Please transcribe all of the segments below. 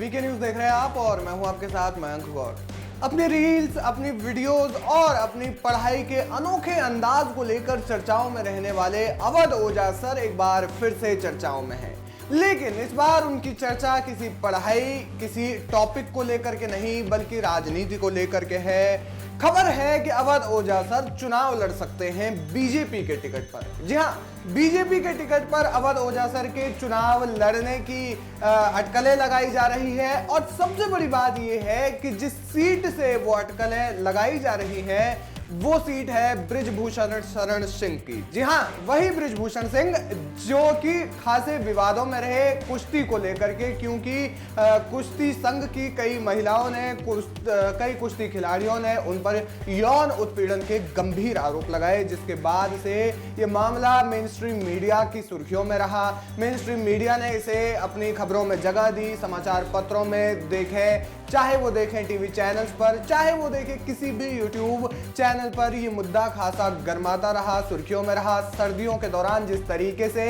VK news देख रहे हैं आप और मैं हूं आपके साथ मयंक गौर। अपनी रील्स, अपनी वीडियोस और अपनी पढ़ाई के अनोखे अंदाज को लेकर चर्चाओं में रहने वाले अवध ओझा सर एक बार फिर से चर्चाओं में हैं। लेकिन इस बार उनकी चर्चा किसी पढ़ाई, किसी टॉपिक को लेकर के नहीं बल्कि राजनीति को लेकर के है। खबर है कि अवध ओझा सर चुनाव लड़ सकते हैं बीजेपी के टिकट पर। जी हां, बीजेपी के टिकट पर अवध ओझा सर के चुनाव लड़ने की अटकलें लगाई जा रही है। और सबसे बड़ी बात यह है कि जिस सीट से वो अटकलें लगाई जा रही है वो सीट है बृजभूषण शरण सिंह की। जी हां, वही बृजभूषण सिंह जो कि खासे विवादों में रहे कुश्ती को लेकर के, क्योंकि कुश्ती संघ की कई महिलाओं ने, कई कुश्ती खिलाड़ियों ने उन पर यौन उत्पीड़न के गंभीर आरोप लगाए, जिसके बाद से ये मामला मेन स्ट्रीम मीडिया की सुर्खियों में रहा। मेन स्ट्रीम मीडिया ने इसे अपनी खबरों में जगह दी, समाचार पत्रों में देखे, चाहे वो देखें टीवी चैनल्स पर, चाहे वो देखें किसी भी यूट्यूब चैनल पर, ये मुद्दा खासा गर्माता रहा, सुर्खियों में रहा। सर्दियों के दौरान जिस तरीके से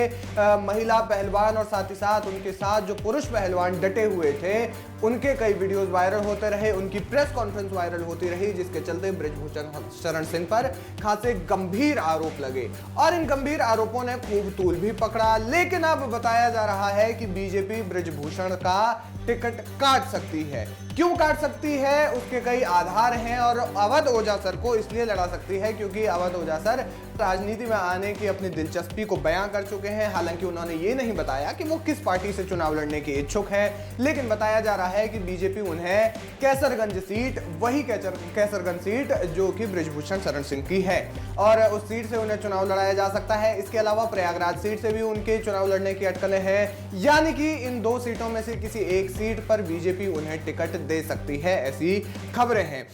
महिला पहलवान और साथ ही साथ उनके साथ जो पुरुष पहलवान डटे हुए थे, उनके कई वीडियोस वायरल होते रहे, उनकी प्रेस कॉन्फ्रेंस वायरल होती रही, जिसके चलते बृजभूषण शरण सिंह पर खासे गंभीर आरोप लगे और इन गंभीर आरोपों ने खूब तूल भी पकड़ा। लेकिन अब बताया जा रहा है कि बीजेपी बृजभूषण का टिकट काट सकती है। क्यों काट सकती है, उसके कई आधार हैं और अवध ओझा सर को इसलिए लड़ा सकती है क्योंकि अवध ओझा सर राजनीति में आने की अपनी दिलचस्पी को बयां कर चुके हैं। हालांकि उन्होंने ये नहीं बताया कि वो किस पार्टी से चुनाव लड़ने के इच्छुक है, लेकिन बताया जा रहा है कि बीजेपी उन्हें कैसरगंज सीट, वही कैसरगंज सीट जो कि बृजभूषण शरण सिंह की है, और उस सीट से उन्हें चुनाव लड़ाया जा सकता है। इसके अलावा प्रयागराज सीट से भी उनके चुनाव लड़ने की अटकलें हैं, यानी कि इन दो सीटों में से किसी एक सीट पर बीजेपी उन्हें टिकट दे सकती है, ऐसी खबरें हैं।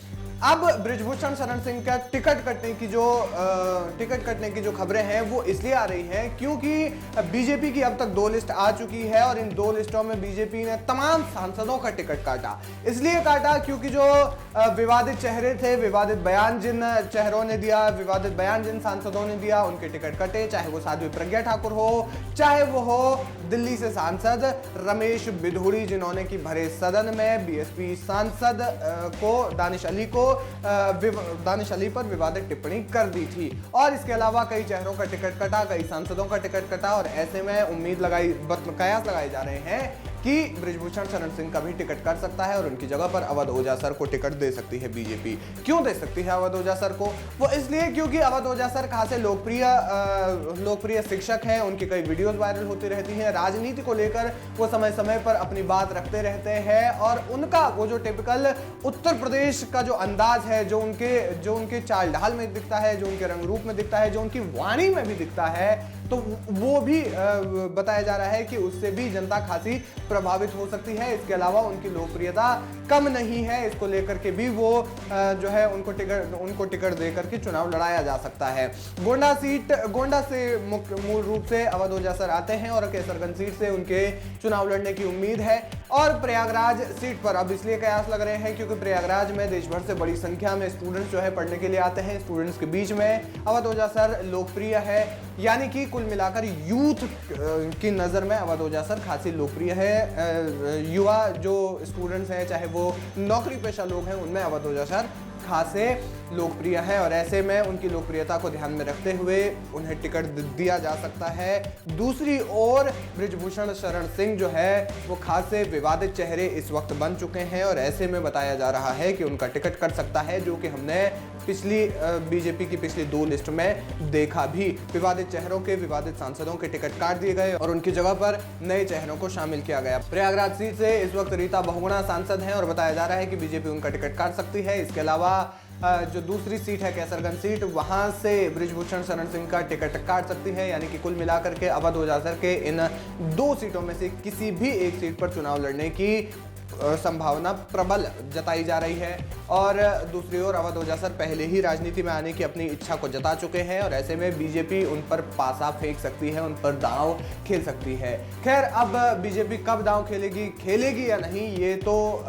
अब बृजभूषण शरण सिंह का टिकट कटने की जो खबरें हैं वो इसलिए आ रही हैं क्योंकि बीजेपी की अब तक 2 लिस्ट आ चुकी है और इन 2 लिस्टों में बीजेपी ने तमाम सांसदों का टिकट काटा। इसलिए काटा क्योंकि जो विवादित चेहरे थे, विवादित बयान जिन चेहरों ने दिया, विवादित बयान जिन सांसदों ने दिया, उनके टिकट कटे। चाहे वो साध्वी प्रज्ञा ठाकुर हो, चाहे वो हो दिल्ली से सांसद रमेश बिधूड़ी, जिन्होंने की भरे सदन में बीएसपी सांसद को दानिश अली पर विवादित टिप्पणी कर दी थी। और इसके अलावा कई चेहरों का टिकट कटा, कई सांसदों का टिकट कटा और ऐसे में कयास लगाए जा रहे हैं कि बृजभूषण शरण सिंह का भी टिकट कट सकता है और उनकी जगह पर अवध ओझा सर को टिकट दे सकती है बीजेपी। क्यों दे सकती है अवध ओझा सर को? वो इसलिए क्योंकि अवध ओझा सर खासे लोकप्रिय शिक्षक हैं, उनकी कई वीडियोस वायरल होती रहती हैं, राजनीति को लेकर वो समय समय पर अपनी बात रखते रहते हैं और उनका वो जो टिपिकल उत्तर प्रदेश का जो अंदाज है, जो उनके चाल ढाल में दिखता है, जो उनके रंग रूप में दिखता है, जो उनकी वाणी में भी दिखता है, तो वो भी बताया जा रहा है कि उससे भी जनता खासी प्रभावित हो सकती है। इसके अलावा उनकी लोकप्रियता कम नहीं है, इसको लेकर के भी वो जो है उनको टिकट देकर के चुनाव लड़ाया जा सकता है। गोंडा से मूल रूप से अवध ओझा सर आते हैं और कैसरगंज सीट से उनके चुनाव लड़ने की उम्मीद है। और प्रयागराज सीट पर अब इसलिए कयास लग रहे हैं क्योंकि प्रयागराज में देश भर से बड़ी संख्या में स्टूडेंट्स जो है पढ़ने के लिए आते हैं। स्टूडेंट्स के बीच में अवध ओझा सर लोकप्रिय है, यानी कि कुल मिलाकर यूथ की नज़र में अवध ओझा सर खासी लोकप्रिय है। युवा जो स्टूडेंट्स हैं, चाहे वो नौकरी पेशा लोग हैं, उनमें अवध ओझा सर खासे लोकप्रिय है और ऐसे में उनकी लोकप्रियता को ध्यान में रखते हुए उन्हें टिकट दिया जा सकता है। दूसरी ओर बृजभूषण शरण सिंह जो है वो खासे विवादित चेहरे इस वक्त बन चुके हैं और ऐसे में बताया जा रहा है कि उनका टिकट कट सकता है, जो कि हमने बीजेपी की पिछली 2 लिस्ट में देखा भी। विवादित चेहरों के, विवादित सांसदों के टिकट काट दिए गए और उनकी जगह पर नए चेहरों को शामिल किया गया। प्रयागराज सीट से इस वक्त रीता बहुगुणा सांसद हैं और बताया जा रहा है कि बीजेपी उनका टिकट काट सकती है। इसके अलावा जो दूसरी सीट है कैसरगंज सीट, वहां से बृजभूषण शरण सिंह का टिकट काट सकती है, यानी कि कुल मिलाकर के अवध ओझा सर के इन 2 सीटों में से किसी भी एक सीट पर चुनाव लड़ने की संभावना प्रबल जताई जा रही है। और दूसरी ओर अवध ओझा सर पहले ही राजनीति में आने की अपनी इच्छा को जता चुके हैं और ऐसे में बीजेपी उन पर पासा फेंक सकती है, उन पर दांव खेल सकती है। खैर, अब बीजेपी कब दांव खेलेगी या नहीं, ये तो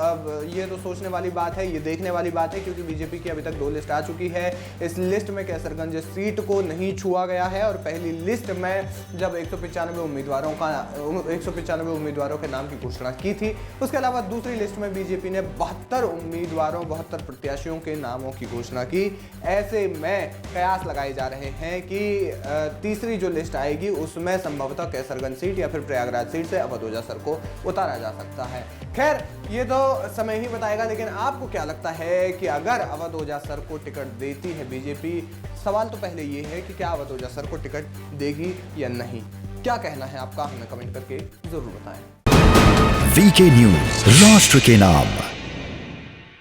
सोचने वाली बात है, ये देखने वाली बात है, क्योंकि बीजेपी की अभी तक 2 लिस्ट आ चुकी है। इस लिस्ट में कैसरगंज सीट को नहीं छुआ गया है और पहली लिस्ट में जब 195 उम्मीदवारों के नाम की घोषणा की थी, उसके अलावा दूसरी लिस्ट में बीजेपी ने 72 उम्मीदवारों 72 प्रत्याशियों के नामों की घोषणा की। ऐसे में कयास लगाए जा रहे हैं कि तीसरी जो लिस्ट आएगी उसमें संभवतः कैसरगंज सीट या फिर प्रयागराज सीट से अवध ओझा सर को उतारा जा सकता है। खैर ये तो समय ही बताएगा, लेकिन आपको क्या लगता है कि अगर अवध ओझा सर को टिकट देती है बीजेपी, सवाल तो पहले ये है कि क्या अवध ओझा सर को टिकट देगी या नहीं? क्या कहना है आपका, हमें कमेंट करके जरूर बताएं। वीके न्यूज, राष्ट्र के नाम।